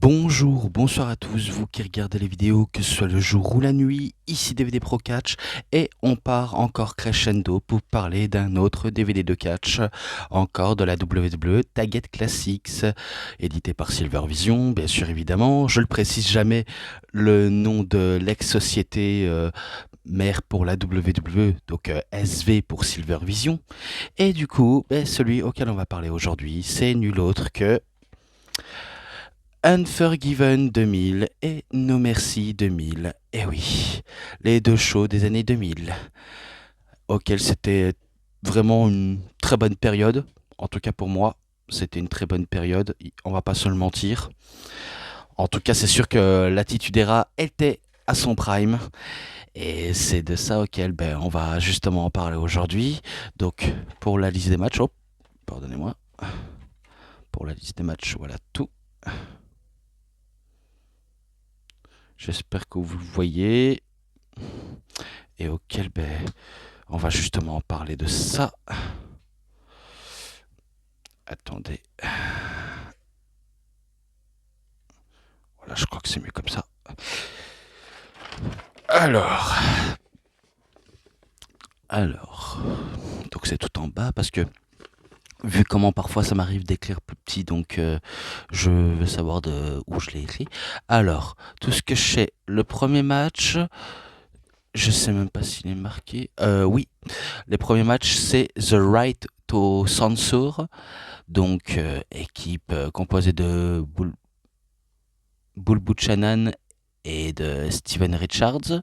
Bonjour, bonsoir à tous, vous qui regardez les vidéos, que ce soit le jour ou la nuit, ici DVD Pro Catch, et on part encore crescendo pour parler d'un autre DVD de catch, encore de la WWE Target Classics, édité par Silvervision, bien sûr évidemment, je le précise jamais, le nom de l'ex-société mère pour la WWE, donc SV pour Silvervision, et du coup, celui auquel on va parler aujourd'hui, c'est nul autre que Unforgiven 2000 et No Mercy 2000. Eh oui, les deux shows des années 2000, auxquels c'était vraiment une très bonne période. En tout cas pour moi, c'était une très bonne période, on va pas se le mentir. En tout cas, c'est sûr que l'Attitude Era était à son prime. Et c'est de ça auquel on va justement en parler aujourd'hui. Donc, pour la liste des matchs, oh, pardonnez-moi. Pour la liste des matchs, voilà tout. J'espère que vous le voyez. Et auquel on va justement parler de ça. Attendez. Voilà, je crois que c'est mieux comme ça. Alors, donc c'est tout en bas parce que vu comment parfois ça m'arrive d'écrire plus petit, donc je veux savoir de où je l'ai écrit. Alors, tout ce que je sais, le premier match, je sais même pas s'il est marqué. Oui, les premiers matchs, c'est The Right to Censor, donc équipe composée de Bull Buchanan et de Steven Richards,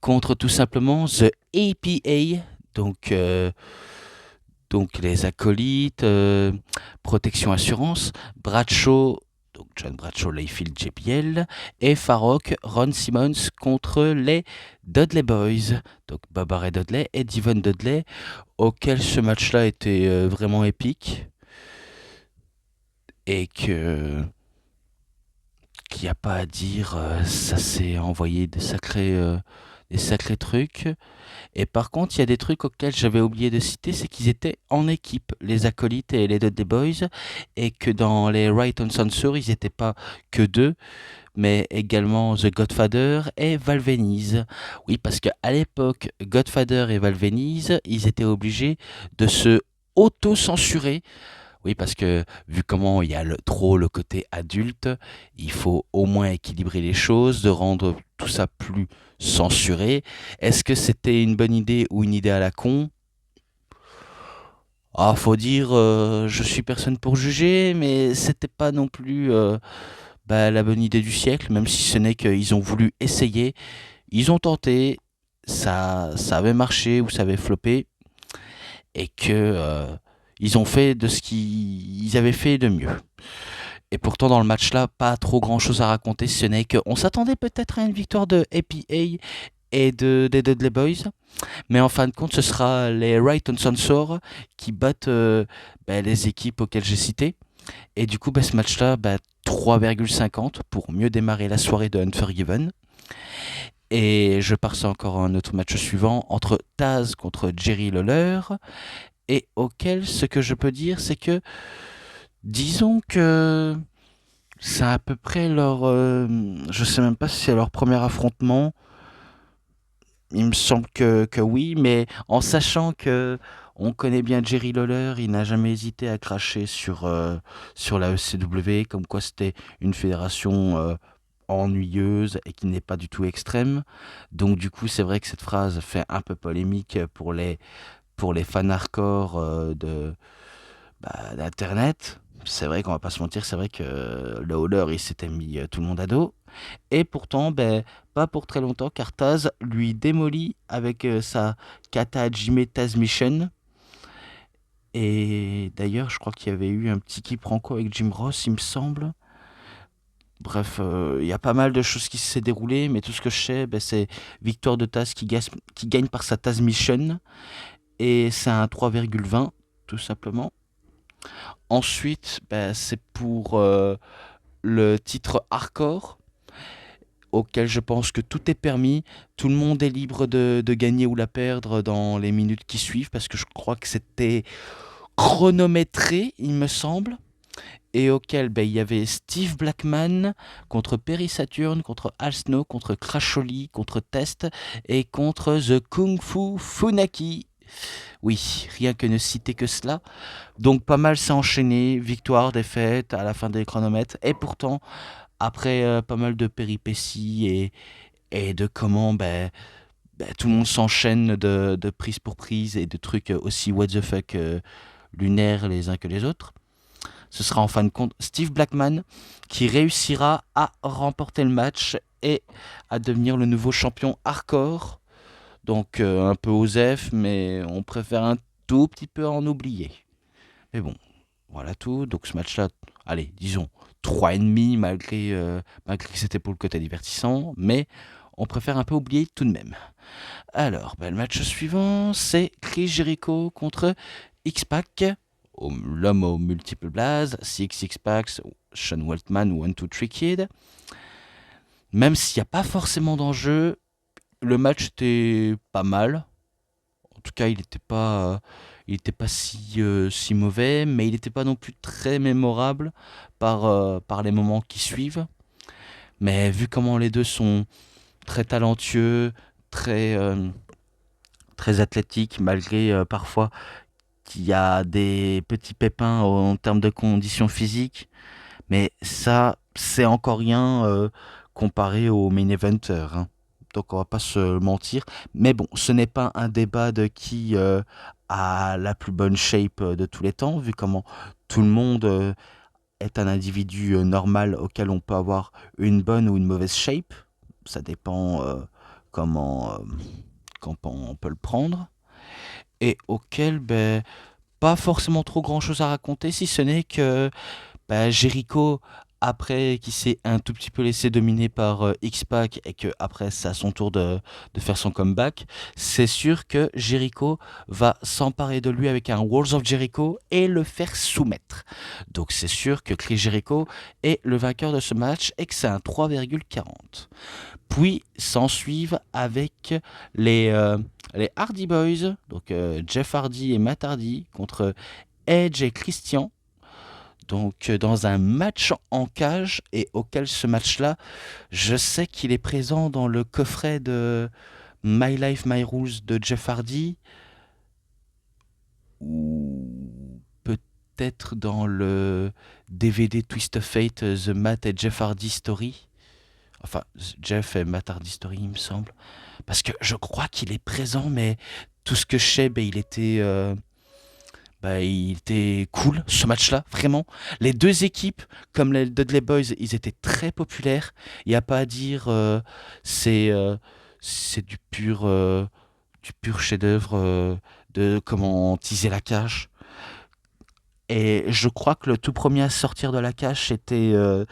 contre tout simplement The APA, donc les acolytes, Protection Assurance, Bradshaw, donc John Bradshaw, Layfield, JBL, et Farrokh, Ron Simmons contre les Dudley Boys, donc Bubba Ray Dudley et Devon Dudley, auquel ce match-là était vraiment épique, et qu'il n'y a pas à dire, ça s'est envoyé des sacrés trucs. Et par contre, il y a des trucs auxquels j'avais oublié de citer, c'est qu'ils étaient en équipe, les acolytes et les Dudley Boys, et que dans les Right on Censor, ils n'étaient pas que deux, mais également The Godfather et Val Venis. Oui, parce qu'à l'époque, Godfather et Val Venis, ils étaient obligés de se auto-censurer. Oui, parce que vu comment il y a trop le côté adulte, il faut au moins équilibrer les choses, de rendre tout ça plus censuré. Est-ce que c'était une bonne idée ou une idée à la con? Ah, faut dire, je suis personne pour juger, mais c'était pas non plus la bonne idée du siècle, même si ce n'est qu'ils ont voulu essayer, ils ont tenté, ça avait marché ou ça avait floppé, et que ils ont fait de ce qu'ils avaient fait de mieux. Et pourtant, dans le match-là, pas trop grand-chose à raconter, si ce n'est qu'on s'attendait peut-être à une victoire de APA et des Dudley Boys, mais en fin de compte, ce sera les Right on Censor qui battent les équipes auxquelles j'ai cité. Et du coup, ce match-là, 3,50 pour mieux démarrer la soirée de Unforgiven. Et je passe encore à un autre match suivant entre Taz contre Jerry Lawler, et auquel ce que je peux dire, c'est que disons que c'est à peu près leur... je sais même pas si c'est leur premier affrontement. Il me semble que oui, mais en sachant que on connaît bien Jerry Lawler, il n'a jamais hésité à cracher sur la ECW, comme quoi c'était une fédération ennuyeuse et qui n'est pas du tout extrême. Donc du coup, c'est vrai que cette phrase fait un peu polémique pour les fans hardcore d'Internet. C'est vrai qu'on va pas se mentir, c'est vrai que le Howler, il s'était mis tout le monde à dos. Et pourtant, pas pour très longtemps, car Taz lui démolit avec sa Kata Hajime Taz Mission. Et d'ailleurs, je crois qu'il y avait eu un petit quiproquo avec Jim Ross, il me semble. Bref, il y a pas mal de choses qui s'est déroulées, mais tout ce que je sais, c'est victoire de Taz qui gagne par sa Taz Mission. Et c'est un 3,20, tout simplement. Ensuite, c'est pour le titre hardcore, auquel je pense que tout est permis. Tout le monde est libre de gagner ou la perdre dans les minutes qui suivent, parce que je crois que c'était chronométré, il me semble. et auquel il y avait Steve Blackman contre Perry Saturn, contre Al Snow, contre Crash Holly, contre Test et contre The Kung Fu Funaki. Oui, rien que ne citer que cela. Donc pas mal s'est enchaîné, victoire, défaite à la fin des chronomètres. Et pourtant, après pas mal de péripéties et de comment tout le monde s'enchaîne de prise pour prise et de trucs aussi what the fuck lunaires les uns que les autres. Ce sera en fin de compte Steve Blackman qui réussira à remporter le match et à devenir le nouveau champion hardcore. Donc un peu osef, mais on préfère un tout petit peu en oublier. Mais bon, voilà tout. Donc ce match-là, allez, disons 3,5 malgré que c'était pour le côté divertissant, mais on préfère un peu oublier tout de même. Alors, le match suivant, c'est Chris Jericho contre X-Pac, l'homme aux multiples blazes, Six Packs, Sean Waltman ou 1-2-3 Kid. Même s'il n'y a pas forcément d'enjeu, le match était pas mal. En tout cas, il était pas si mauvais, mais il n'était pas non plus très mémorable par les moments qui suivent. Mais vu comment les deux sont très talentueux, très, très athlétiques, malgré parfois qu'il y a des petits pépins en termes de conditions physiques, mais ça, c'est encore rien comparé au main eventer, hein. Donc on va pas se mentir. Mais bon, ce n'est pas un débat de qui a la plus bonne shape de tous les temps, vu comment tout le monde est un individu normal auquel on peut avoir une bonne ou une mauvaise shape. Ça dépend comment, comment on peut le prendre. Et auquel, pas forcément trop grand chose à raconter, si ce n'est que Jericho, après qu'il s'est un tout petit peu laissé dominer par X-Pac et que après c'est à son tour de faire son comeback, c'est sûr que Jericho va s'emparer de lui avec un Walls of Jericho et le faire soumettre. Donc c'est sûr que Chris Jericho est le vainqueur de ce match et que c'est un 3,40. Puis s'en suivent avec les Hardy Boys, donc Jeff Hardy et Matt Hardy contre Edge et Christian. Donc dans un match en cage et auquel ce match-là, je sais qu'il est présent dans le coffret de My Life, My Rules de Jeff Hardy ou peut-être dans le DVD Twist of Fate The Matt et Jeff Hardy Story. Enfin, Jeff et Matt Hardy Story, il me semble. Parce que je crois qu'il est présent, mais tout ce que je sais, il était cool ce match-là, vraiment. Les deux équipes, comme les Dudley Boys, ils étaient très populaires. Il n'y a pas à dire, c'est c'est du pur chef-d'œuvre de comment teaser la cage. Et je crois que le tout premier à sortir de la cage, c'était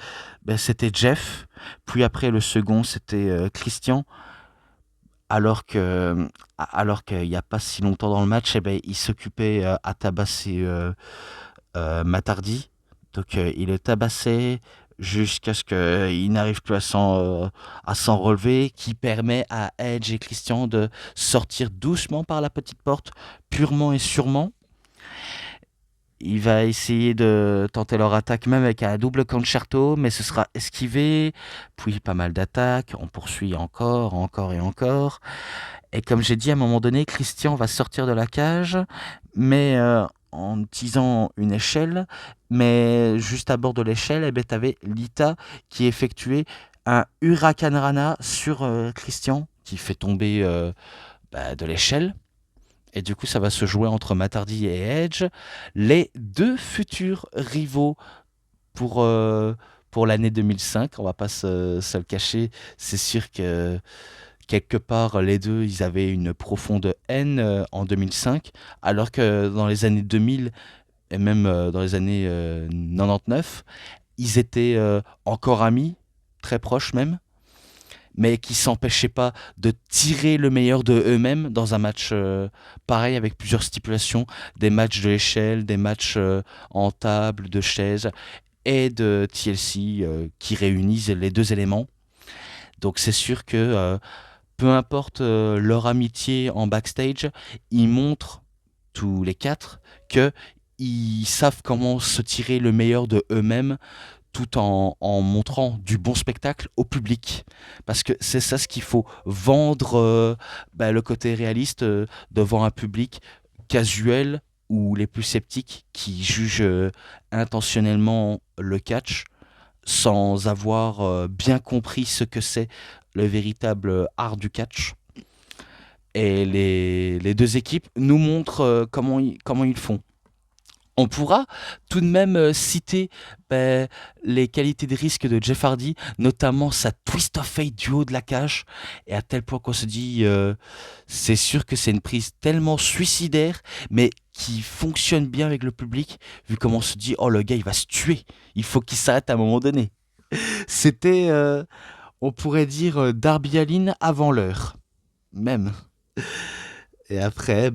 Jeff. Puis après, le second, c'était Christian. Alors qu'il n'y a pas si longtemps dans le match, il s'occupait à tabasser Matardi. Donc il le tabassait jusqu'à ce qu'il n'arrive plus à s'en relever, qui permet à Edge et Christian de sortir doucement par la petite porte, purement et sûrement. Il va essayer de tenter leur attaque même avec un double concerto, mais ce sera esquivé, puis pas mal d'attaques, on poursuit encore, encore et encore. Et comme j'ai dit, à un moment donné, Christian va sortir de la cage, mais en utilisant une échelle. Mais juste à bord de l'échelle, tu avais Lita qui effectuait un Huracan Rana sur Christian, qui fait tomber de l'échelle. Et du coup, ça va se jouer entre Matt Hardy et Edge, les deux futurs rivaux pour l'année 2005. On va pas se le cacher. C'est sûr que quelque part, les deux, ils avaient une profonde haine en 2005, alors que dans les années 2000 et même dans les années 99, ils étaient encore amis, très proches même, mais qui s'empêchaient pas de tirer le meilleur de eux-mêmes dans un match pareil avec plusieurs stipulations, des matchs de l'échelle, des matchs en table, de chaise et de TLC qui réunissent les deux éléments. Donc c'est sûr que peu importe leur amitié en backstage, ils montrent tous les quatre que ils savent comment se tirer le meilleur de eux-mêmes tout en montrant du bon spectacle au public. Parce que c'est ça ce qu'il faut, vendre le côté réaliste devant un public casuel ou les plus sceptiques qui jugent intentionnellement le catch sans avoir bien compris ce que c'est le véritable art du catch. Et les deux équipes nous montrent comment ils font. On pourra tout de même citer ben, les qualités de risque de Jeff Hardy, notamment sa twist of fate du haut de la cage, et à tel point qu'on se dit, c'est sûr que c'est une prise tellement suicidaire, mais qui fonctionne bien avec le public, vu comment on se dit, oh le gars il va se tuer, il faut qu'il s'arrête à un moment donné. C'était, on pourrait dire, Darby Allin avant l'heure, même. Et après,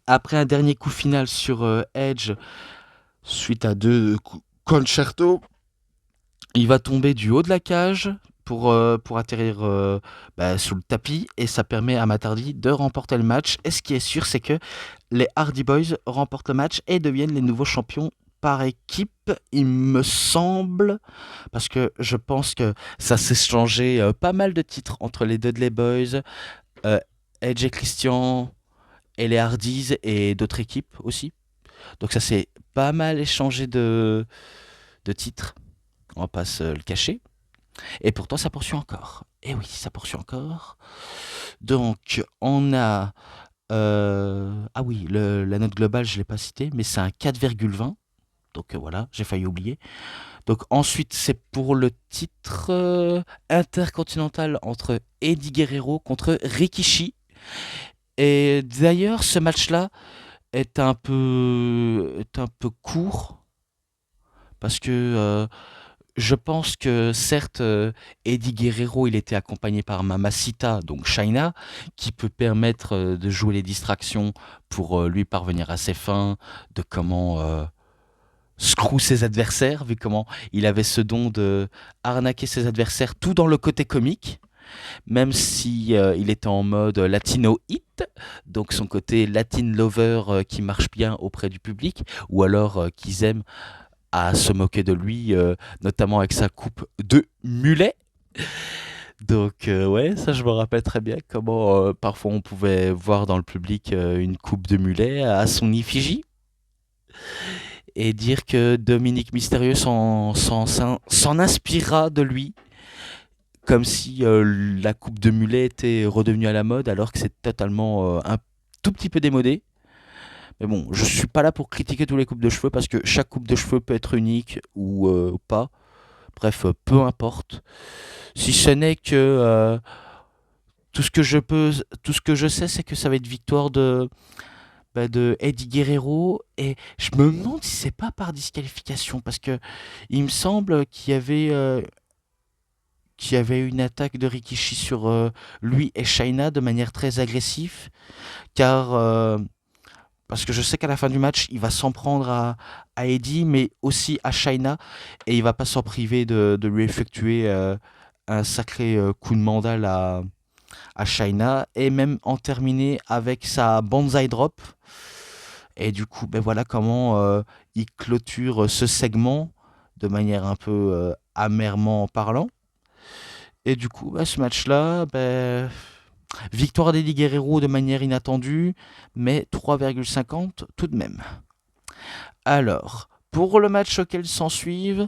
après un dernier coup final sur Edge, suite à deux concertos, il va tomber du haut de la cage pour atterrir sous le tapis et ça permet à Matt Hardy de remporter le match. Et ce qui est sûr, c'est que les Hardy Boys remportent le match et deviennent les nouveaux champions par équipe, il me semble, parce que je pense que ça s'est changé pas mal de titres entre les Dudley Boys, euh, Edge et Christian et les Hardys et d'autres équipes aussi. Donc ça s'est pas mal échangé de titres, on va pas se le cacher. Et pourtant ça poursuit encore. Et oui, ça poursuit encore. Donc on a... ah oui, la note globale je ne l'ai pas citée, mais c'est un 4,20. Donc voilà, j'ai failli oublier. Donc ensuite c'est pour le titre intercontinental entre Eddie Guerrero contre Rikishi. Et d'ailleurs ce match-là est un peu court parce que je pense que certes Eddie Guerrero il était accompagné par Mamacita donc Shaina qui peut permettre de jouer les distractions pour lui parvenir à ses fins, de comment screw ses adversaires vu comment il avait ce don de arnaquer ses adversaires tout dans le côté comique même si il était en mode Latino hit, donc son côté Latin lover qui marche bien auprès du public, ou alors qu'ils aiment à se moquer de lui, notamment avec sa coupe de mulet. Donc ouais, ça je me rappelle très bien comment parfois on pouvait voir dans le public une coupe de mulet à son effigie et dire que Dominique Mysterio s'en inspirera de lui comme si la coupe de mulet était redevenue à la mode alors que c'est totalement un tout petit peu démodé. Mais bon, je suis pas là pour critiquer tous les coupes de cheveux parce que chaque coupe de cheveux peut être unique ou pas. Bref, peu importe. Si ce n'est que tout ce que je sais, c'est que ça va être victoire de Eddie Guerrero et je me demande si c'est pas par disqualification parce que il me semble qu'il y avait une attaque de Rikishi sur lui et Shaina de manière très agressive, car parce que je sais qu'à la fin du match, il va s'en prendre à Eddie, mais aussi à Shaina, et il va pas s'en priver de lui effectuer un sacré coup de mandale à Shaina, et même en terminer avec sa Banzai Drop. Et du coup, ben voilà comment il clôture ce segment de manière un peu amèrement parlant. Et du coup, ce match-là, victoire d'Eddie Guerrero de manière inattendue, mais 3,50 tout de même. Alors, pour le match auquel s'ensuivent,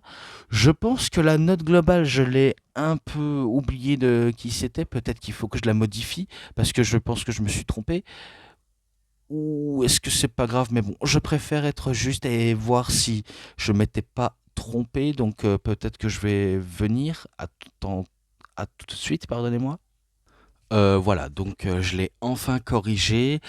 je pense que la note globale, je l'ai un peu oublié de qui c'était. Peut-être qu'il faut que je la modifie, parce que je pense que je me suis trompé. Ou est-ce que c'est pas grave? Mais bon, je préfère être juste et voir si je m'étais pas trompé. Donc peut-être que je vais venir à tout de suite, pardonnez-moi. Voilà, donc je l'ai enfin corrigé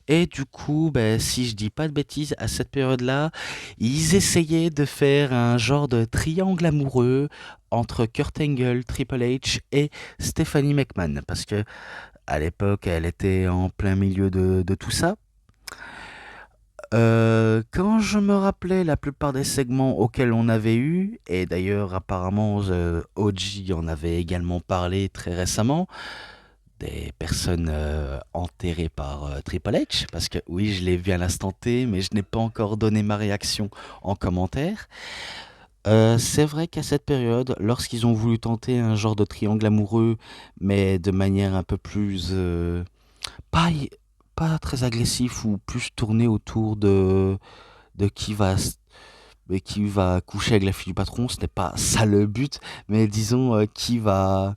et du coup, si je dis pas de bêtises, à cette période-là, ils essayaient de faire un genre de triangle amoureux entre Kurt Angle, Triple H et Stephanie McMahon parce que à l'époque, elle était en plein milieu de tout ça. Quand je me rappelais la plupart des segments auxquels on avait eu, et d'ailleurs apparemment OG en avait également parlé très récemment, des personnes enterrées par Triple H, parce que oui, je l'ai vu à l'instant T, mais je n'ai pas encore donné ma réaction en commentaire. C'est vrai qu'à cette période, lorsqu'ils ont voulu tenter un genre de triangle amoureux, mais de manière un peu plus pas, pas très agressif ou plus tourné autour de qui va coucher avec la fille du patron, ce n'est pas ça le but, mais disons qui va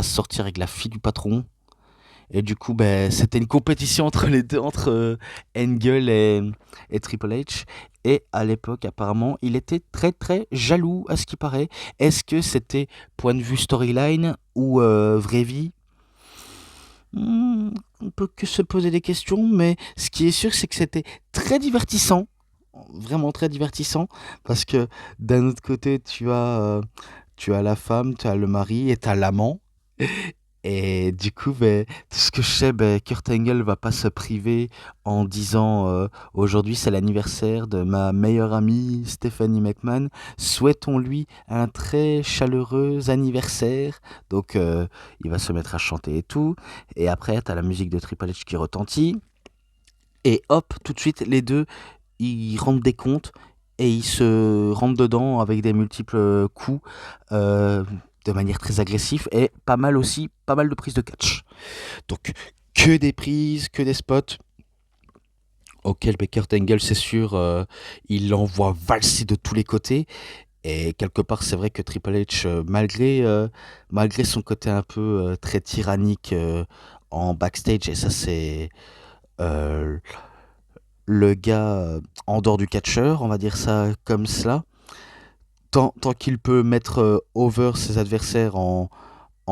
sortir avec la fille du patron. Et du coup, c'était une compétition entre les deux, entre Angle et Triple H. Et à l'époque, apparemment, il était très très jaloux, à ce qui paraît. Est-ce que c'était point de vue storyline ou vraie vie? On peut que se poser des questions, mais ce qui est sûr, c'est que c'était très divertissant, vraiment très divertissant, parce que d'un autre côté, tu as la femme, tu as le mari et tu as l'amant. Et du coup, tout ce que je sais, Kurt Angle va pas se priver en disant aujourd'hui c'est l'anniversaire de ma meilleure amie Stephanie McMahon. Souhaitons-lui un très chaleureux anniversaire. Donc il va se mettre à chanter et tout. Et après, t'as la musique de Triple H qui retentit. Et hop, tout de suite, les deux, ils rendent des comptes et ils se rentrent dedans avec des multiples coups de manière très agressive et pas mal aussi, pas mal de prises de catch. Donc que des prises, que des spots auxquels Kurt Angle, c'est sûr, il l'envoie valser de tous les côtés. Et quelque part, c'est vrai que Triple H, malgré son côté un peu très tyrannique en backstage, et ça c'est euh, le gars en dehors du catcheur, on va dire ça comme cela, tant qu'il peut mettre over ses adversaires en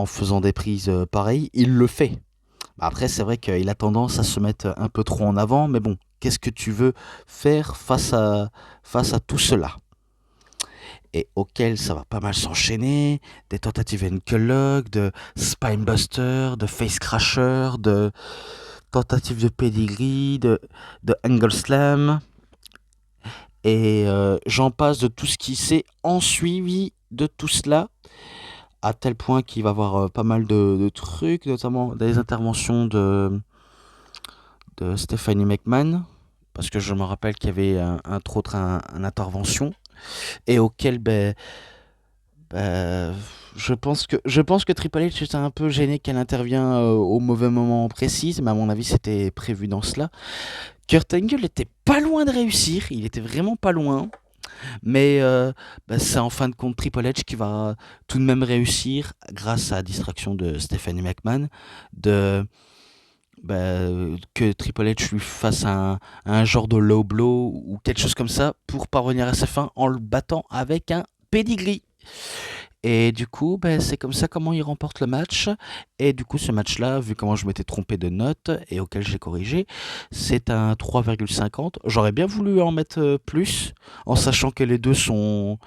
faisant des prises pareilles, il le fait. Après, c'est vrai qu'il a tendance à se mettre un peu trop en avant, mais bon, qu'est-ce que tu veux faire face à tout cela? Et auquel ça va pas mal s'enchaîner, des tentatives ankle lock, de spinebuster, de face crasher, de tentatives de pedigree, de angle slam, et j'en passe de tout ce qui s'est ensuivi de tout cela, à tel point qu'il va y avoir pas mal de trucs, notamment des interventions de Stephanie McMahon, parce que je me rappelle qu'il y avait entre autres un intervention, et auquel ben, je pense que Triple H était un peu gêné qu'elle intervient au mauvais moment précis, mais à mon avis c'était prévu dans cela. Kurt Angle était pas loin de réussir, il était vraiment pas loin. Mais c'est en fin de compte Triple H qui va tout de même réussir, grâce à la distraction de Stephanie McMahon, de, que Triple H lui fasse un genre de low blow ou quelque chose comme ça pour parvenir à sa fin en le battant avec un pedigree. Et du coup, c'est comme ça comment il remporte le match. Et du coup, ce match-là, vu comment je m'étais trompé de note et auquel j'ai corrigé, c'est un 3,50. J'aurais bien voulu en mettre plus, en sachant que les deux sont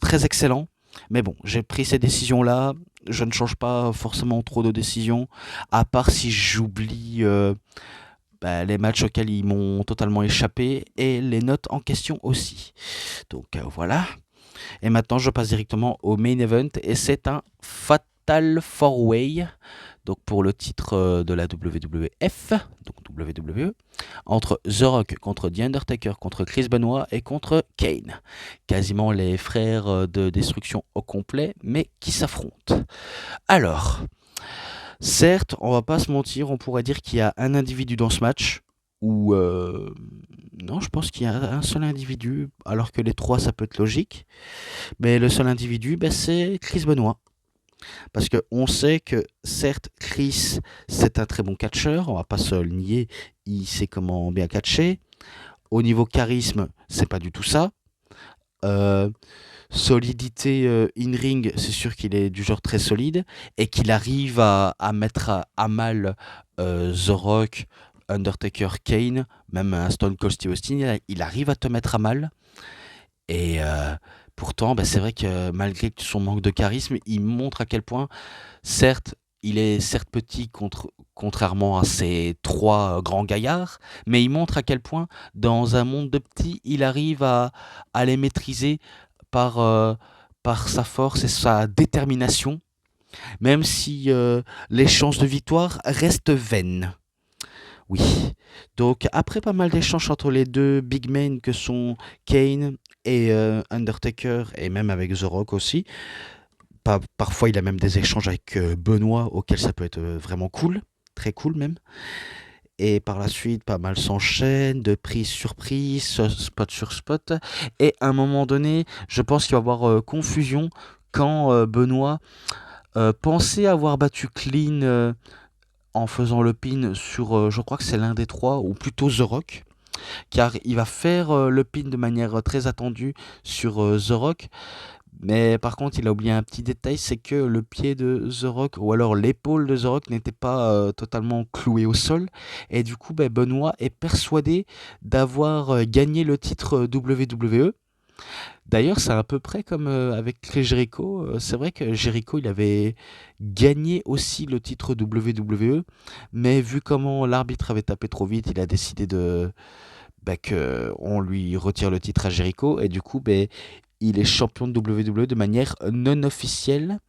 très excellents. Mais bon, j'ai pris ces décisions-là. Je ne change pas forcément trop de décisions, à part si j'oublie les matchs auxquels ils m'ont totalement échappé et les notes en question aussi. Donc voilà. Et maintenant, je passe directement au main event et c'est un Fatal 4-Way, donc pour le titre de la WWF, donc WWE, entre The Rock contre The Undertaker, contre Chris Benoit et contre Kane. Quasiment les frères de destruction au complet, mais qui s'affrontent. Alors, certes, on va pas se mentir, on pourrait dire qu'il y a un individu dans ce match, ou non, je pense qu'il y a un seul individu, alors que les trois, ça peut être logique. Mais le seul individu, c'est Chris Benoit. Parce qu'on sait que, certes, Chris, c'est un très bon catcheur, on va pas se le nier, il sait comment bien catcher. Au niveau charisme, c'est pas du tout ça. Solidité in-ring, c'est sûr qu'il est du genre très solide et qu'il arrive à mettre à mal The Rock, Undertaker, Kane, même un Stone Cold Steve Austin, il arrive à te mettre à mal. Et pourtant, c'est vrai que malgré son manque de charisme, il montre à quel point, certes, il est certes petit contrairement à ses trois grands gaillards, mais il montre à quel point, dans un monde de petits, il arrive à les maîtriser par, par sa force et sa détermination. même si les chances de victoire restent vaines. Oui. Donc après pas mal d'échanges entre les deux big men que sont Kane et Undertaker, et même avec The Rock aussi, parfois il a même des échanges avec Benoît auxquels ça peut être vraiment cool, très cool même. Et par la suite, pas mal s'enchaîne, de prise sur prise, spot sur spot. Et à un moment donné, je pense qu'il va y avoir confusion quand Benoît pensait avoir battu Clean en faisant le pin sur, je crois que c'est l'un des trois, ou plutôt The Rock, car il va faire le pin de manière très attendue sur The Rock. Mais par contre, il a oublié un petit détail, c'est que le pied de The Rock, ou alors l'épaule de The Rock, n'était pas totalement cloué au sol. Et du coup, Benoît est persuadé d'avoir gagné le titre WWE. D'ailleurs, c'est à peu près comme avec Chris Jericho. C'est vrai que Jericho, il avait gagné aussi le titre WWE, mais vu comment l'arbitre avait tapé trop vite, il a décidé qu'on lui retire le titre à Jericho. Et du coup, il est champion de WWE de manière non officielle.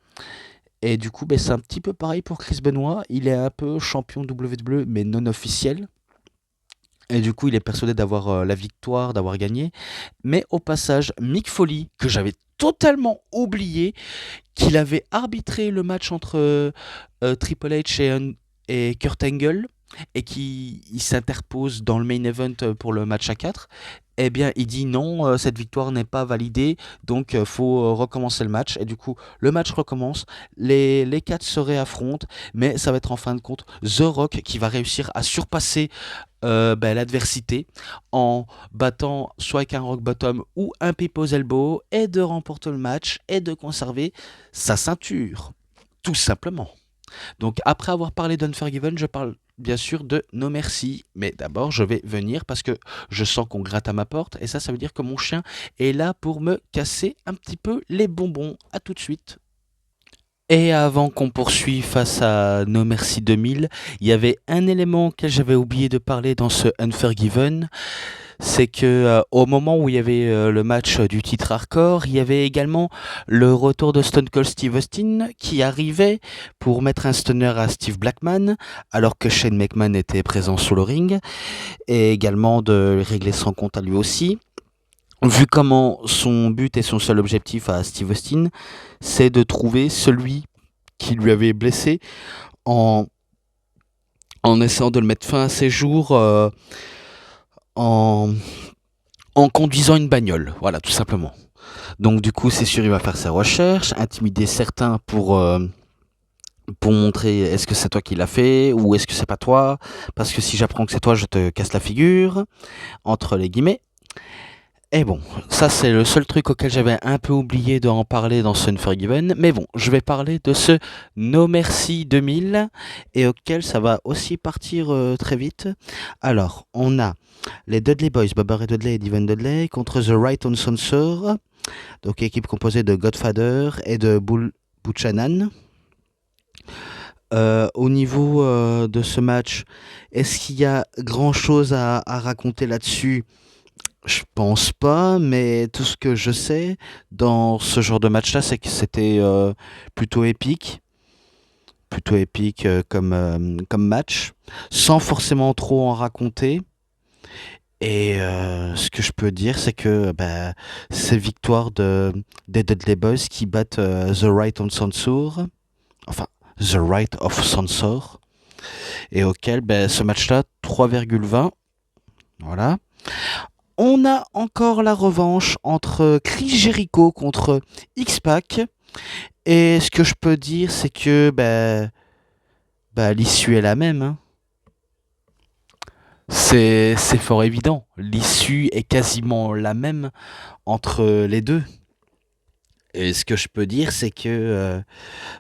Et du coup, c'est un petit peu pareil pour Chris Benoit. Il est un peu champion de WWE, mais non officiel. Et du coup, il est persuadé d'avoir la victoire, d'avoir gagné. Mais au passage, Mick Foley, que j'avais totalement oublié, qu'il avait arbitré le match entre Triple H et Kurt Angle, et qui s'interpose dans le main event pour le match à 4, eh bien il dit non, cette victoire n'est pas validée, donc faut recommencer le match. Et du coup, le match recommence, les 4 se réaffrontent, mais ça va être en fin de compte The Rock qui va réussir à surpasser l'adversité en battant soit avec un rock bottom ou un people's elbow, et de remporter le match et de conserver sa ceinture, tout simplement. Donc après avoir parlé d'Unforgiven, je parle bien sûr de No Mercy. Mais d'abord, je vais venir parce que je sens qu'on gratte à ma porte. Et ça veut dire que mon chien est là pour me casser un petit peu les bonbons. À tout de suite. Et avant qu'on poursuive face à No Mercy 2000, il y avait un élément que j'avais oublié de parler dans ce Unforgiven. C'est que au moment où il y avait le match du titre hardcore, il y avait également le retour de Stone Cold Steve Austin qui arrivait pour mettre un stunner à Steve Blackman, alors que Shane McMahon était présent sur le ring, et également de régler son compte à lui aussi. Vu comment son but et son seul objectif à Steve Austin, c'est de trouver celui qui lui avait blessé en, en essayant de le mettre fin à ses jours en conduisant une bagnole, voilà, tout simplement. Donc du coup, c'est sûr, il va faire ses recherches, intimider certains pour montrer est-ce que c'est toi qui l'as fait ou est-ce que c'est pas toi, parce que si j'apprends que c'est toi, je te casse la figure, entre les guillemets. Et bon, ça c'est le seul truc auquel j'avais un peu oublié d'en parler dans ce Unforgiven, mais bon, je vais parler de ce No Mercy 2000, et auquel ça va aussi partir très vite. Alors, on a les Dudley Boys, Bubba Ray Dudley et Devon Dudley, contre The Right on Censor, donc équipe composée de Godfather et de Buchanan. Au niveau de ce match, est-ce qu'il y a grand chose à raconter là-dessus? Je pense pas, mais tout ce que je sais dans ce genre de match-là, c'est que c'était plutôt épique. Plutôt épique comme match, sans forcément trop en raconter. Et ce que je peux dire, c'est que c'est victoire des Dudley Boys qui battent The Right on Censor, enfin The Right of Censor, et auquel ce match-là, 3,20. Voilà. On a encore la revanche entre Chris Jericho contre X-Pac. Et ce que je peux dire, c'est que l'issue est la même, hein. C'est fort évident. L'issue est quasiment la même entre les deux. Et ce que je peux dire, c'est que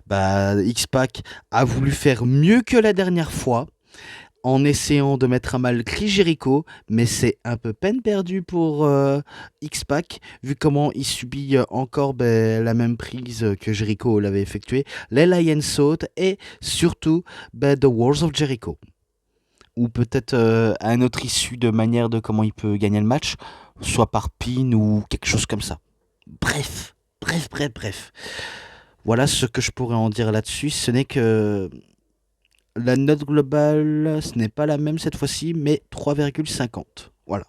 X-Pac a voulu faire mieux que la dernière fois en essayant de mettre à mal Chris Jericho, mais c'est un peu peine perdue pour X-Pac, vu comment il subit encore la même prise que Jericho l'avait effectuée, les Lion Saut et surtout The Walls of Jericho. Ou peut-être un autre issue de manière de comment il peut gagner le match, soit par pin ou quelque chose comme ça. Bref. Voilà ce que je pourrais en dire là-dessus. Ce n'est que la note globale, ce n'est pas la même cette fois-ci, mais 3,50. Voilà.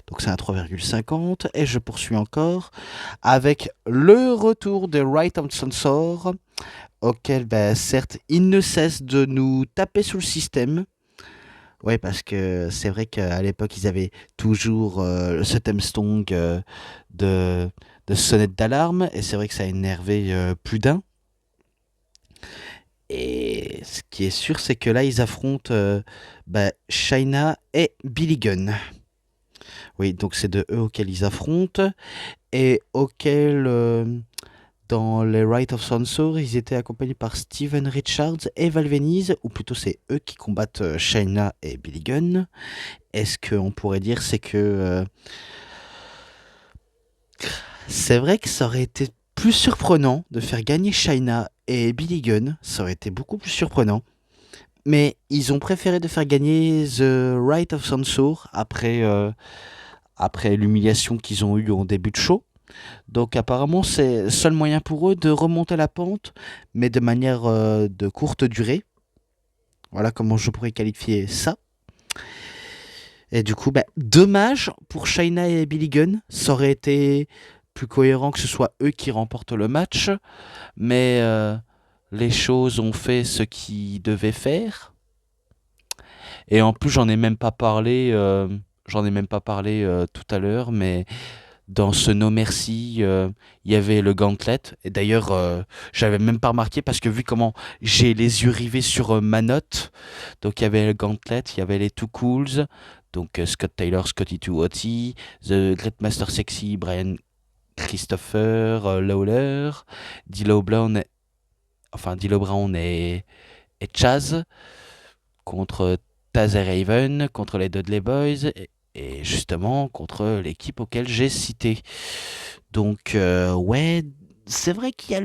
Donc c'est un 3,50. Et je poursuis encore avec le retour de Right of Sensor, auquel, ben, certes, il ne cesse de nous taper sur le système. Oui, parce que c'est vrai qu'à l'époque, ils avaient toujours ce theme song de, de sonnette d'alarme, et c'est vrai que ça a énervé plus d'un. Et ce qui est sûr, c'est que là, ils affrontent China et Billy Gunn. Oui, donc c'est de eux auxquels ils affrontent, et auxquels, dans les Right of Censor, ils étaient accompagnés par Steven Richards et Val Venis, ou plutôt c'est eux qui combattent China et Billy Gunn. Est-ce qu'on pourrait dire c'est que c'est vrai que ça aurait été plus surprenant de faire gagner China et Billy Gunn, ça aurait été beaucoup plus surprenant. Mais ils ont préféré de faire gagner The Right of Censor après l'humiliation qu'ils ont eue en début de show. Donc apparemment c'est le seul moyen pour eux de remonter la pente, mais de manière de courte durée. Voilà comment je pourrais qualifier ça. Et du coup, bah, dommage pour Shayna et Billy Gunn. Ça aurait été plus cohérent que ce soit eux qui remportent le match. Mais les choses ont fait ce qu'ils devaient faire. Et en plus, j'en ai même pas parlé tout à l'heure, mais dans ce No Mercy, il y avait le gauntlet. Et d'ailleurs, j'avais même pas remarqué parce que vu comment j'ai les yeux rivés sur ma note, donc il y avait le gauntlet, il y avait les Two Cools, donc Scott Taylor, Scotty 2 Hotty, The Great Master Sexy, Brian Christopher, Lawler, D'Lo Brown, D'Lo Brown et Chaz contre Taz et Raven, contre les Dudley Boys et justement contre l'équipe auquel j'ai cité. Donc ouais, c'est vrai qu'il y a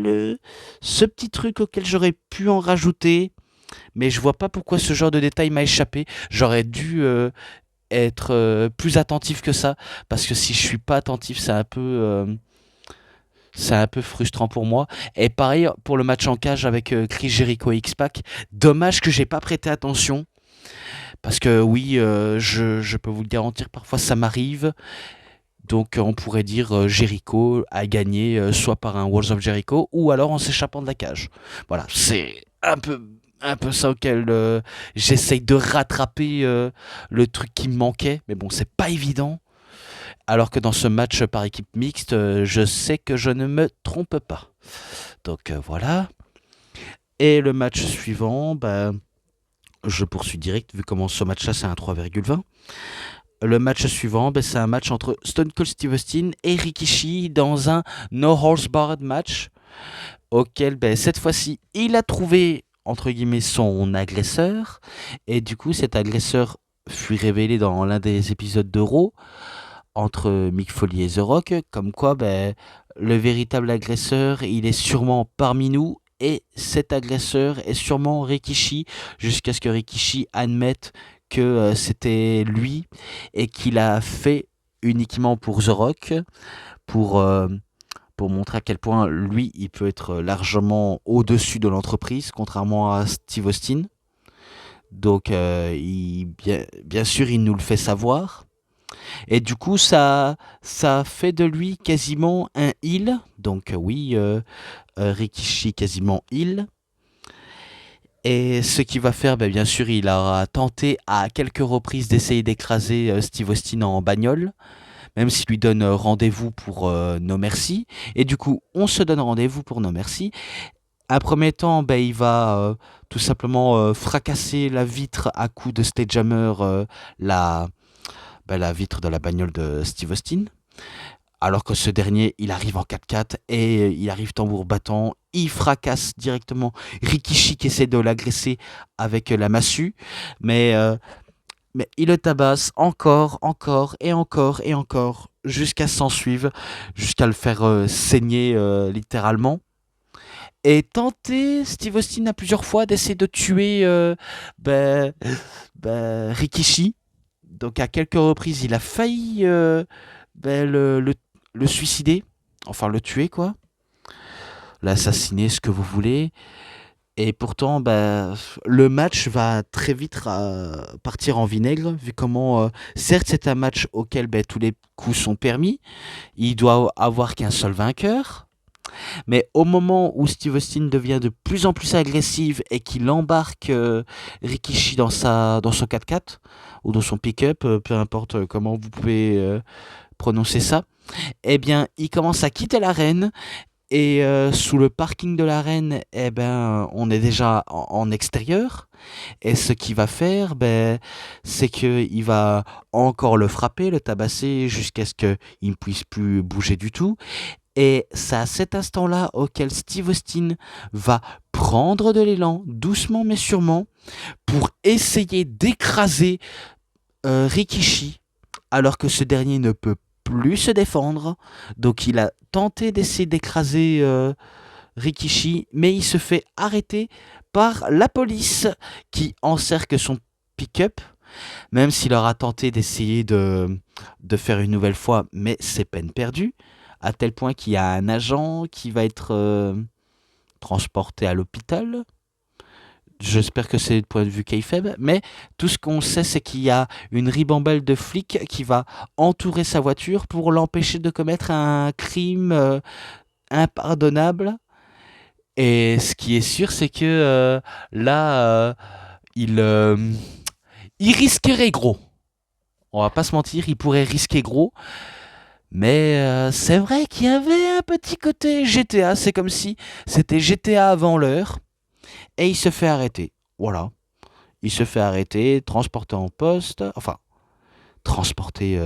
ce petit truc auquel j'aurais pu en rajouter, mais je vois pas pourquoi ce genre de détail m'a échappé. J'aurais dû être plus attentif que ça, parce que si je suis pas attentif, c'est un peu frustrant pour moi. Et pareil pour le match en cage avec Chris Jericho et X-Pac. Dommage que j'ai pas prêté attention. Parce que oui, je peux vous le garantir, parfois ça m'arrive. Donc on pourrait dire Jericho a gagné soit par un Walls of Jericho ou alors en s'échappant de la cage. Voilà, c'est un peu ça auquel j'essaye de rattraper le truc qui me manquait. Mais bon, c'est pas évident. Alors que dans ce match par équipe mixte, je sais que je ne me trompe pas. Donc voilà. Et le match suivant, bah, je poursuis direct, vu comment ce match-là c'est un 3,20. Le match suivant, ben, c'est un match entre Stone Cold Steve Austin et Rikishi dans un No Horse Barred match auquel, ben, cette fois-ci, il a trouvé, entre guillemets, son agresseur. Et du coup, cet agresseur fut révélé dans l'un des épisodes de Raw entre Mick Foley et The Rock. Comme quoi, ben, le véritable agresseur, il est sûrement parmi nous. Et cet agresseur est sûrement Rikishi, jusqu'à ce que Rikishi admette que c'était lui et qu'il a fait uniquement pour The Rock, pour, euh, pour montrer à quel point lui, il peut être largement au-dessus de l'entreprise, contrairement à Steve Austin. Donc, bien sûr, il nous le fait savoir. Et du coup, ça fait de lui quasiment un heel. Donc, oui, Rikishi quasiment heel. Et ce qu'il va faire, ben, bien sûr, il a tenté à quelques reprises d'essayer d'écraser Steve Austin en bagnole, même s'il lui donne rendez-vous pour No Mercy. Et du coup, on se donne rendez-vous pour No Mercy. Un premier temps, ben, il va tout simplement fracasser la vitre à coups de Stagehammer, la, la vitre de la bagnole de Steve Austin. Alors que ce dernier, il arrive en 4x4 et il arrive tambour battant. Il fracasse directement Rikishi qui essaie de l'agresser avec la massue. Mais, euh, mais il le tabasse encore, encore et encore et encore jusqu'à s'en suivre, jusqu'à le faire saigner littéralement. Et tenter, Steve Austin a plusieurs fois d'essayer de tuer Rikishi. Donc à quelques reprises, il a failli ben, le suicider, enfin le tuer quoi. l'assassiner, ce que vous voulez. Et pourtant, bah, le match va très vite partir en vinaigre, vu comment, certes, c'est un match auquel bah, tous les coups sont permis. Il doit avoir qu'un seul vainqueur. Mais au moment où Steve Austin devient de plus en plus agressif et qu'il embarque Rikishi dans son 4x4 ou dans son pick-up, peu importe comment vous pouvez prononcer ça, eh bien, il commence à quitter l'arène et sous le parking de l'arène, eh ben, on est déjà en extérieur. Et ce qu'il va faire, ben, c'est qu'il va encore le frapper, le tabasser jusqu'à ce qu'il ne puisse plus bouger du tout. Et c'est à cet instant-là auquel Steve Austin va prendre de l'élan, doucement mais sûrement, pour essayer d'écraser Rikishi, alors que ce dernier ne peut plus se défendre. Donc il a tenté d'essayer d'écraser Rikishi, mais il se fait arrêter par la police qui encercle son pick-up, même s'il aura tenté d'essayer de faire une nouvelle fois, mais c'est peine perdue, à tel point qu'il y a un agent qui va être transporté à l'hôpital. J'espère que c'est le point de vue kayfabe, mais tout ce qu'on sait, c'est qu'il y a une ribambelle de flics qui va entourer sa voiture pour l'empêcher de commettre un crime impardonnable. Et ce qui est sûr, c'est que là, il, euh, il risquerait gros. On va pas se mentir, il pourrait risquer gros. Mais c'est vrai qu'il y avait un petit côté GTA. C'est comme si c'était GTA avant l'heure. Et il se fait arrêter. Voilà. Il se fait arrêter, transporté en poste. Enfin, transporté.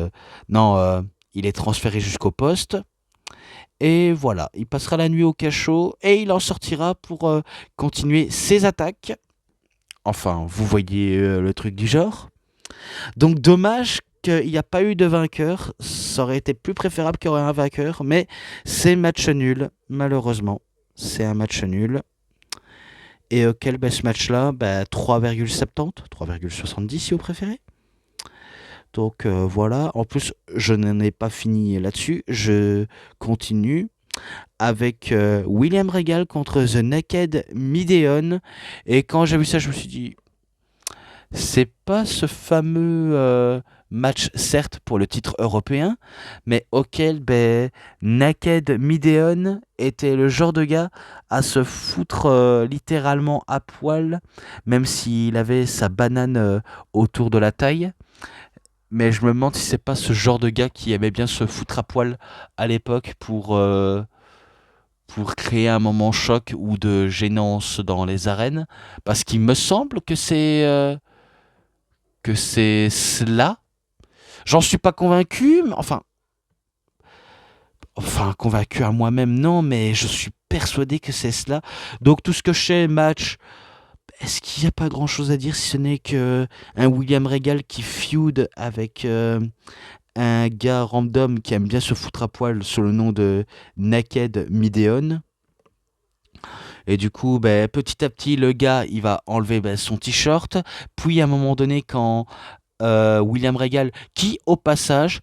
Non, il est transféré jusqu'au poste. Et voilà, il passera la nuit au cachot et il en sortira pour continuer ses attaques. Enfin, vous voyez le truc du genre. Donc dommage qu'il n'y a pas eu de vainqueur. Ça aurait été plus préférable qu'il y aurait un vainqueur. Mais c'est match nul, malheureusement. C'est un match nul. Et quel ce match-là, 3,70, 3,70 si vous préférez. Donc voilà, en plus je n'en ai pas fini là-dessus, je continue avec William Regal contre The Naked Mideon. Et quand j'ai vu ça, je me suis dit, c'est pas ce fameux match, certes pour le titre européen, mais auquel Naked Mideon était le genre de gars à se foutre littéralement à poil, même s'il avait sa banane autour de la taille. Mais je me demande si c'est pas ce genre de gars qui aimait bien se foutre à poil à l'époque pour créer un moment choc ou de gênance dans les arènes. Parce qu'il me semble que c'est cela. J'en suis pas convaincu, mais enfin convaincu à moi-même non, mais je suis persuadé que c'est cela. Donc tout ce que je sais, match, est-ce qu'il n'y a pas grand-chose à dire si ce n'est que un William Regal qui feud avec un gars random qui aime bien se foutre à poil sous le nom de Naked Mideon. Et du coup, petit à petit, le gars, il va enlever son t-shirt. Puis, à un moment donné, quand William Regal, qui, au passage,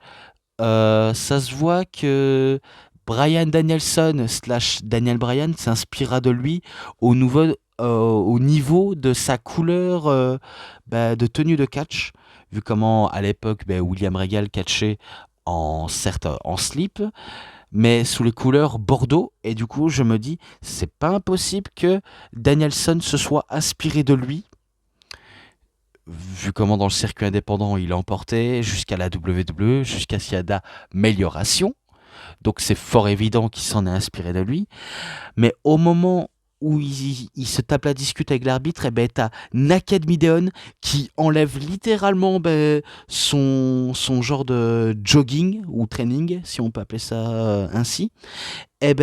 ça se voit que Bryan Danielson / Daniel Bryan s'inspira de lui au niveau de sa couleur de tenue de catch. Vu comment, à l'époque, William Regal catchait certes en slip, mais sous les couleurs bordeaux. Et du coup, je me dis, c'est pas impossible que Danielson se soit inspiré de lui, vu comment dans le circuit indépendant il emportait jusqu'à la WWE, jusqu'à ce qu'il y ait d'amélioration. Donc c'est fort évident qu'il s'en est inspiré de lui. Mais au moment où il se tape la discute avec l'arbitre, et t'as Naked Mideon qui enlève littéralement son genre de jogging ou training, si on peut appeler ça ainsi. Et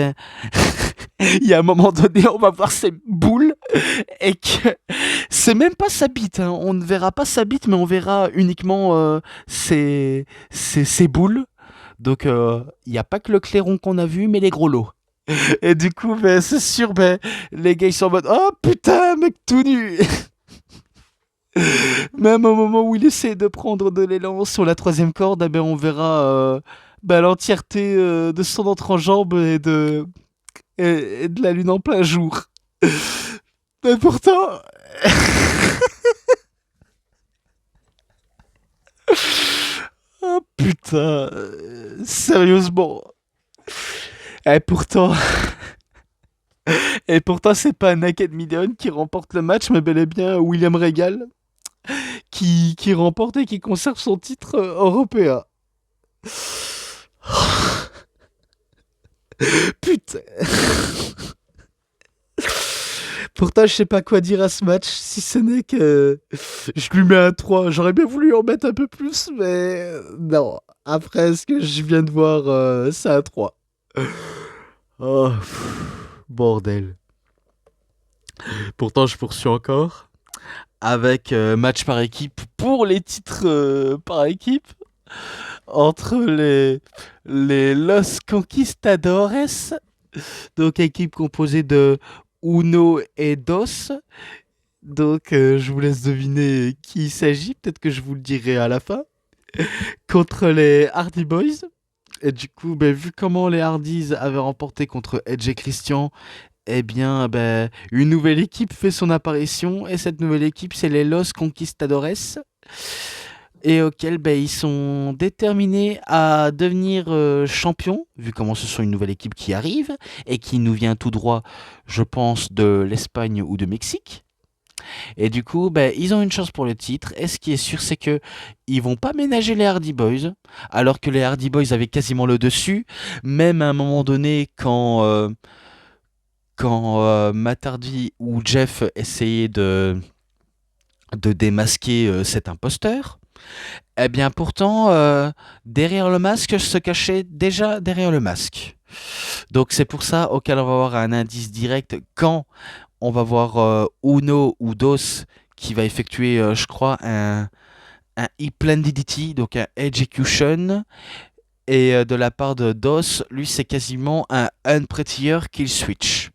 il y a un moment donné, on va voir ses boules et que c'est même pas sa bite. Hein. On ne verra pas sa bite, mais on verra uniquement ses boules. Donc il n'y a pas que le clairon qu'on a vu, mais les gros lots. Et du coup, c'est sûr, les gars ils sont en mode oh putain, mec tout nu. Même au moment où il essaie de prendre de l'élan sur la troisième corde, on verra l'entièreté de son entrejambe et de et de la lune en plein jour. Mais pourtant... Oh putain, sérieusement. Et pourtant, et pourtant, c'est pas Naked Mideon qui remporte le match, mais bel et bien William Regal qui remporte et qui conserve son titre européen. Putain. Pourtant, je sais pas quoi dire à ce match, si ce n'est que je lui mets un 3. J'aurais bien voulu en mettre un peu plus, mais non. Après ce que je viens de voir, c'est un 3. Oh, bordel. Pourtant, je poursuis encore avec match par équipe pour les titres par équipe entre les Los Conquistadores, donc équipe composée de Uno et Dos. Donc, je vous laisse deviner qui il s'agit. Peut-être que je vous le dirai à la fin. Contre les Hardy Boys. Et du coup, ben, vu comment les Hardys avaient remporté contre Edge et Christian, eh bien, ben, une nouvelle équipe fait son apparition. Et cette nouvelle équipe, c'est les Los Conquistadores. Et auxquels ben, ils sont déterminés à devenir champions, vu comment ce sont une nouvelle équipe qui arrive et qui nous vient tout droit, je pense, de l'Espagne ou de Mexique. Et du coup, ben, ils ont une chance pour le titre. Et ce qui est sûr, c'est que ils vont pas ménager les Hardy Boys, alors que les Hardy Boys avaient quasiment le dessus. Même à un moment donné, quand Matt Hardy ou Jeff essayaient de démasquer cet imposteur, eh bien pourtant, derrière le masque se cachait déjà derrière le masque. Donc c'est pour ça auquel on va avoir un indice direct quand on va voir Uno ou Dos qui va effectuer, je crois, un E-Plan donc un Execution. Et de la part de Dos, lui, c'est quasiment un Unprettier Kill Switch.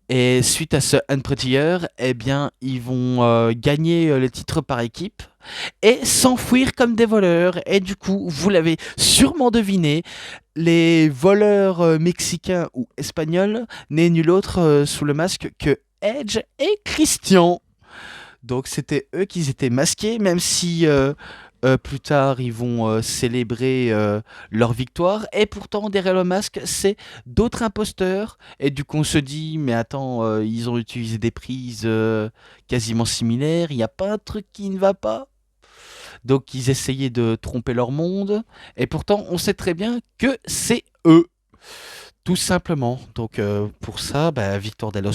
Et suite à ce Unprettier, eh bien, ils vont gagner le titre par équipe et s'enfuir comme des voleurs. Et du coup, vous l'avez sûrement deviné, les voleurs mexicains ou espagnols n'est nul autre sous le masque que Edge et Christian. Donc c'était eux qui étaient masqués, même si plus tard ils vont célébrer leur victoire. Et pourtant derrière le masque, c'est d'autres imposteurs. Et du coup on se dit, mais attends, ils ont utilisé des prises quasiment similaires, il n'y a pas un truc qui ne va pas. Donc ils essayaient de tromper leur monde. Et pourtant on sait très bien que c'est eux. Tout simplement. Donc pour ça, bah, victoire de los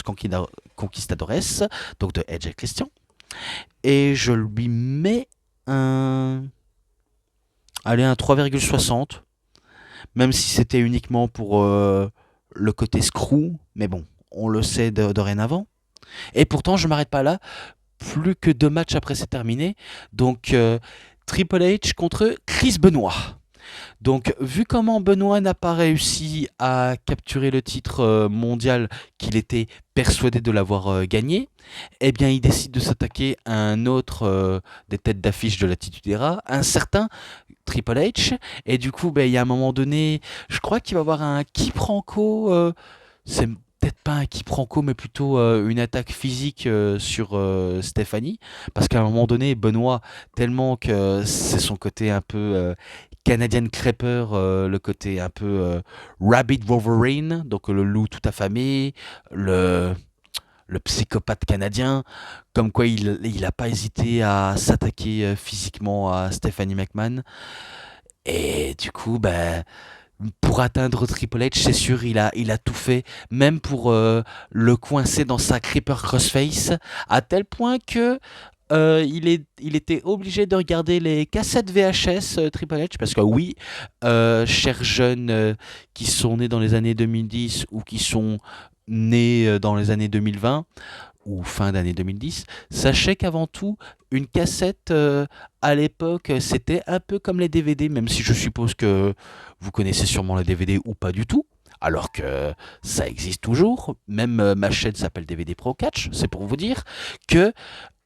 Conquistadores, donc de Edge et Christian. Et je lui mets un... Allez, un 3,60. Même si c'était uniquement pour le côté screw. Mais bon, on le sait dorénavant. Et pourtant, je m'arrête pas là. Plus que 2 matchs après, c'est terminé. Donc, Triple H contre Chris Benoit. Donc, vu comment Benoît n'a pas réussi à capturer le titre mondial qu'il était persuadé de l'avoir gagné, eh bien, il décide de s'attaquer à un autre des têtes d'affiche de l'Attitude Era, un certain Triple H. Et du coup, ben, il y a un moment donné, je crois qu'il va y avoir un quiproquo. C'est peut-être pas un quiproquo, mais plutôt une attaque physique sur Stéphanie. Parce qu'à un moment donné, Benoît, tellement que c'est son côté un peu Canadian Creeper, le côté un peu Rabbit Wolverine, donc le loup tout affamé, le psychopathe canadien, comme quoi il a pas hésité à s'attaquer physiquement à Stephanie McMahon. Et du coup, ben, pour atteindre Triple H, c'est sûr, il a tout fait, même pour le coincer dans sa Creeper Crossface, à tel point que il était obligé de regarder les cassettes VHS Triple H, parce que oui, chers jeunes qui sont nés dans les années 2010 ou qui sont nés dans les années 2020 ou fin d'année 2010, sachez qu'avant tout, une cassette à l'époque, c'était un peu comme les DVD, même si je suppose que vous connaissez sûrement les DVD ou pas du tout. Alors que ça existe toujours, même ma chaîne s'appelle DVD Pro Catch, c'est pour vous dire que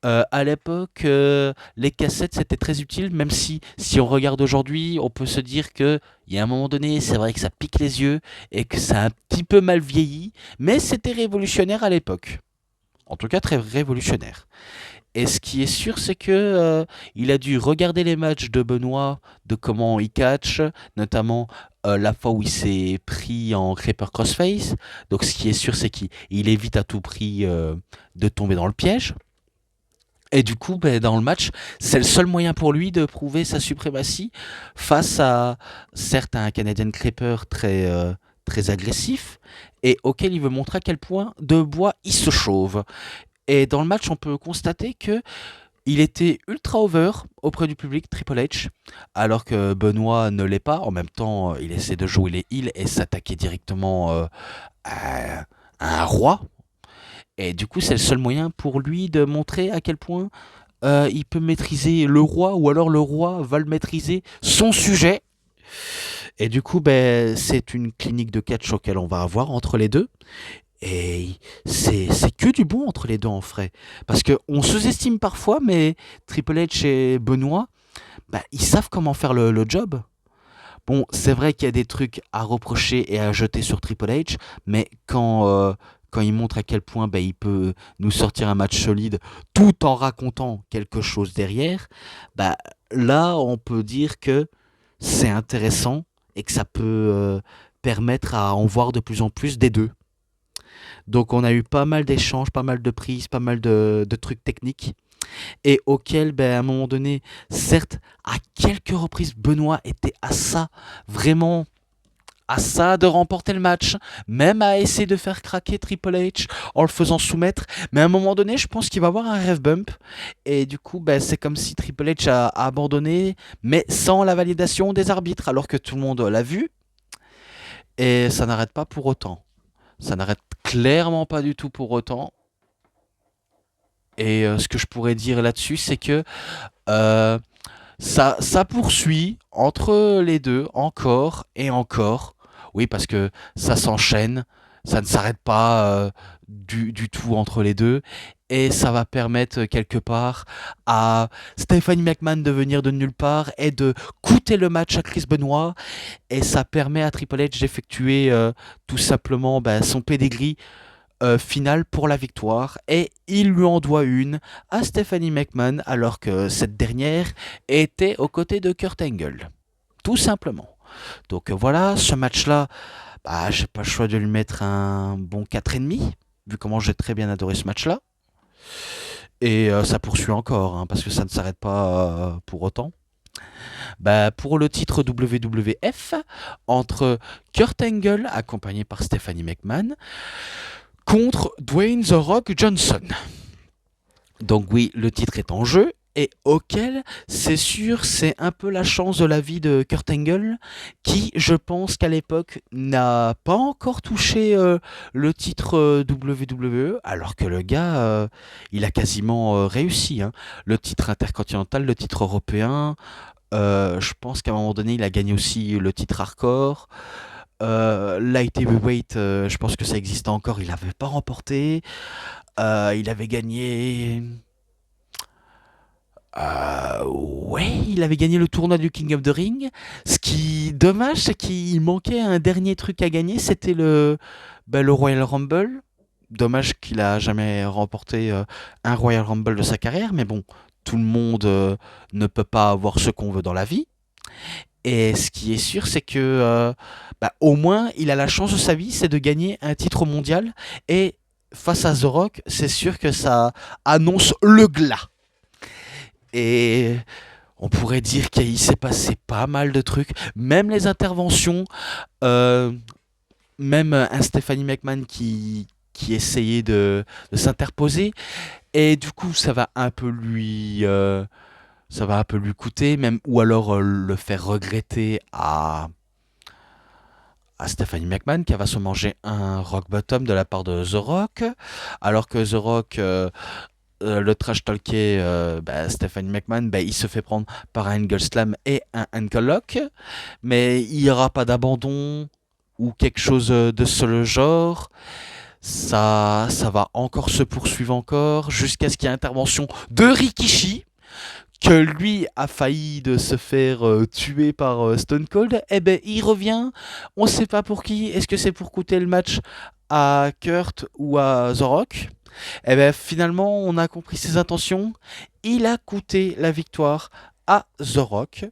À l'époque, les cassettes, c'était très utile, même si on regarde aujourd'hui, on peut se dire qu'il y a un moment donné, c'est vrai que ça pique les yeux et que ça a un petit peu mal vieilli, mais c'était révolutionnaire à l'époque. En tout cas, très révolutionnaire. Et ce qui est sûr, c'est que il a dû regarder les matchs de Benoît, de comment il catch, notamment la fois où il s'est pris en Creeper Crossface. Donc ce qui est sûr, c'est qu'il évite à tout prix de tomber dans le piège. Et du coup, ben, dans le match, c'est le seul moyen pour lui de prouver sa suprématie face à, certes, un Canadian Creeper très agressif et auquel il veut montrer à quel point de bois il se chauffe. Et dans le match, on peut constater que il était ultra over auprès du public, Triple H, alors que Benoît ne l'est pas. En même temps, il essaie de jouer les heels et s'attaquer directement à un roi. Et du coup, c'est le seul moyen pour lui de montrer à quel point il peut maîtriser le roi, ou alors le roi va le maîtriser son sujet. Et du coup, ben, c'est une clinique de catch auquel on va avoir entre les deux. Et c'est que du bon entre les deux en vrai. Parce qu'on sous-estime parfois, mais Triple H et Benoît, bah, ils savent comment faire le job. Bon, c'est vrai qu'il y a des trucs à reprocher et à jeter sur Triple H, mais quand il montre à quel point bah, il peut nous sortir un match solide tout en racontant quelque chose derrière, bah, là, on peut dire que c'est intéressant et que ça peut permettre à en voir de plus en plus des deux. Donc on a eu pas mal d'échanges, pas mal de prises, pas mal de trucs techniques. Et auquel, ben, à un moment donné, certes, à quelques reprises, Benoît était à ça, vraiment à ça de remporter le match, même à essayer de faire craquer Triple H en le faisant soumettre. Mais à un moment donné, je pense qu'il va avoir un rêve bump. Et du coup, ben, c'est comme si Triple H a abandonné, mais sans la validation des arbitres, alors que tout le monde l'a vu. Et ça n'arrête pas pour autant. Ça n'arrête clairement pas du tout pour autant. Et ce que je pourrais dire là-dessus, c'est que euh, ça poursuit entre les deux encore et encore. Oui, parce que ça s'enchaîne, ça ne s'arrête pas du tout entre les deux. Et ça va permettre quelque part à Stephanie McMahon de venir de nulle part et de coûter le match à Chris Benoit. Et ça permet à Triple H d'effectuer tout simplement ben, son pedigree finale pour la victoire et il lui en doit une à Stephanie McMahon alors que cette dernière était aux côtés de Kurt Angle. Tout simplement. Donc voilà, ce match-là, bah, j'ai pas le choix de lui mettre un bon 4,5, vu comment j'ai très bien adoré ce match-là. Et ça poursuit encore, hein, parce que ça ne s'arrête pas pour autant. Bah, pour le titre WWF, entre Kurt Angle, accompagné par Stephanie McMahon, contre Dwayne The Rock Johnson. Donc oui, le titre est en jeu et auquel, c'est sûr, c'est un peu la chance de la vie de Kurt Angle qui, je pense qu'à l'époque, n'a pas encore touché le titre WWE, alors que le gars, il a quasiment réussi, hein. Le titre intercontinental, le titre européen, je pense qu'à un moment donné, il a gagné aussi le titre hardcore. Light Heavyweight, je pense que ça existe encore, il n'avait pas remporté. Il avait gagné. Ouais, il avait gagné le tournoi du King of the Ring. Ce qui dommage, c'est qu'il manquait un dernier truc à gagner, c'était le Royal Rumble. Dommage qu'il a jamais remporté un Royal Rumble de sa carrière, mais bon, tout le monde ne peut pas avoir ce qu'on veut dans la vie. Et ce qui est sûr, c'est que bah, au moins, il a la chance de sa vie, c'est de gagner un titre mondial. Et face à The Rock, c'est sûr que ça annonce le glas. Et on pourrait dire qu'il s'est passé pas mal de trucs, même les interventions, euh, même un Stephanie McMahon qui essayait de s'interposer. Et du coup, ça va un peu lui coûter, même, ou alors le faire regretter à Stephanie McMahon qui va se manger un rock bottom de la part de The Rock, alors que The Rock le trash talker bah, Stephanie McMahon, bah, il se fait prendre par un angle slam et un ankle lock, mais il n'y aura pas d'abandon ou quelque chose de ce genre. Ça va encore se poursuivre encore jusqu'à ce qu'il y ait intervention de Rikishi, que lui a failli de se faire tuer par Stone Cold. Eh ben, il revient. On sait pas pour qui. Est-ce que c'est pour coûter le match à Kurt ou à The Rock? Eh ben, finalement, on a compris ses intentions. Il a coûté la victoire à The Rock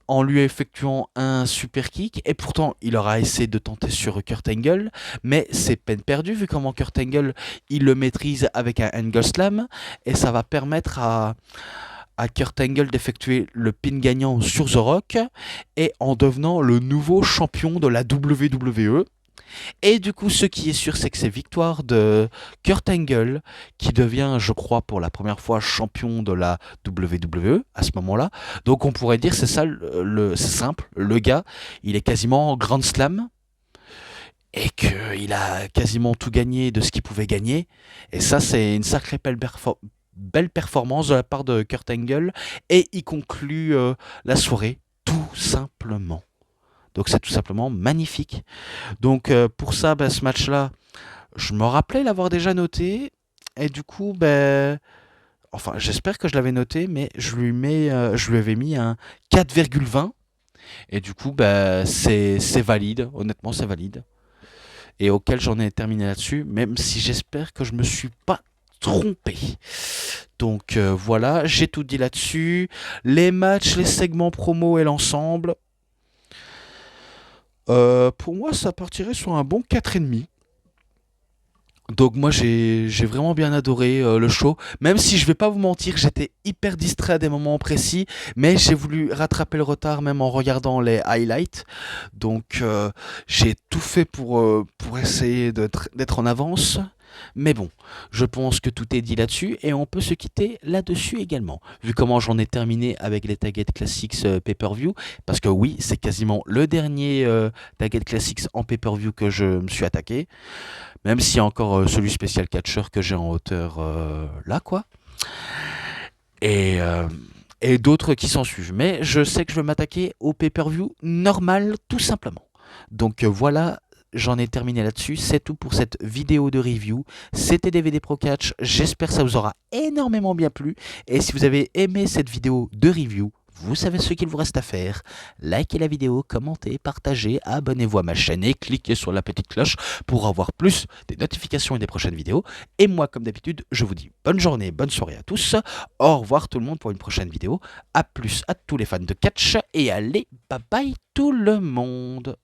en lui effectuant un super kick, et pourtant il aura essayé de tenter sur Kurt Angle, mais c'est peine perdue vu comment Kurt Angle il le maîtrise avec un Angle Slam, et ça va permettre à Kurt Angle d'effectuer le pin gagnant sur The Rock, et en devenant le nouveau champion de la WWE. Et du coup, ce qui est sûr, c'est que c'est victoire de Kurt Angle, qui devient, je crois, pour la première fois champion de la WWE à ce moment-là. Donc on pourrait dire, c'est ça, c'est simple, le gars, il est quasiment en Grand Slam, et qu'il a quasiment tout gagné de ce qu'il pouvait gagner. Et ça, c'est une sacrée belle performance de la part de Kurt Angle, et il conclut la soirée tout simplement. Donc c'est tout simplement magnifique. Donc pour ça, bah, ce match-là, je me rappelais l'avoir déjà noté. Et du coup, ben, enfin, j'espère que je l'avais noté, mais je lui avais mis un 4,20. Et du coup, ben, c'est valide. Honnêtement, c'est valide. Et auquel j'en ai terminé là-dessus, même si j'espère que je me suis pas trompé. Donc voilà, j'ai tout dit là-dessus. Les matchs, les segments promo et l'ensemble. Pour moi, ça partirait sur un bon 4,5. Donc moi j'ai vraiment bien adoré le show, même si je vais pas vous mentir, j'étais hyper distrait à des moments précis, mais j'ai voulu rattraper le retard même en regardant les highlights. Donc j'ai tout fait pour essayer d'être en avance. Mais bon, je pense que tout est dit là-dessus et on peut se quitter là-dessus également. Vu comment j'en ai terminé avec les Target Classics pay-per-view, parce que oui, c'est quasiment le dernier Target Classics en pay-per-view que je me suis attaqué. Même s'il y a encore celui spécial catcher que j'ai en hauteur là, quoi. Et, euh, et d'autres qui s'en suivent. Mais je sais que je vais m'attaquer au pay-per-view normal, tout simplement. Donc voilà, j'en ai terminé là-dessus. C'est tout pour cette vidéo de review. C'était DVD Pro Catch. J'espère que ça vous aura énormément bien plu. Et si vous avez aimé cette vidéo de review, vous savez ce qu'il vous reste à faire. Likez la vidéo, commentez, partagez, abonnez-vous à ma chaîne et cliquez sur la petite cloche pour avoir plus des notifications et des prochaines vidéos. Et moi, comme d'habitude, je vous dis bonne journée, bonne soirée à tous. Au revoir tout le monde pour une prochaine vidéo. A plus à tous les fans de catch et allez, bye bye tout le monde.